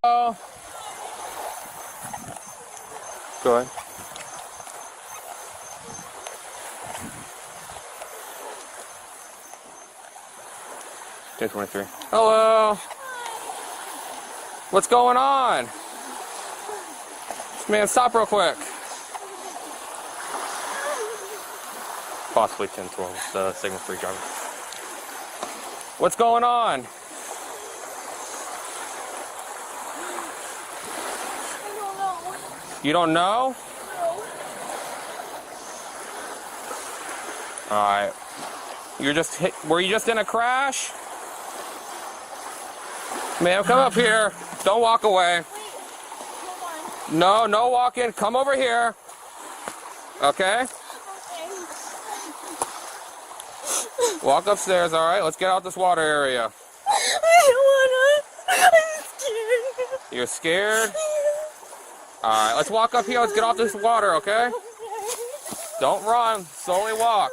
Oh. Go ahead. $10.23. Hello. What's going on? Man, stop real quick. Possibly 1012, the signal free driver. What's going on? I don't know. You don't know? No. Alright. Were you just in a crash? Ma'am, come up here. Don't walk away. Wait, hold on. No walking. Come over here. Okay? Okay. Walk upstairs, alright? Let's get out this water area. I don't wanna. I'm scared. You're scared? Alright, let's walk up here. Let's get off this water, okay? Don't run. Slowly walk.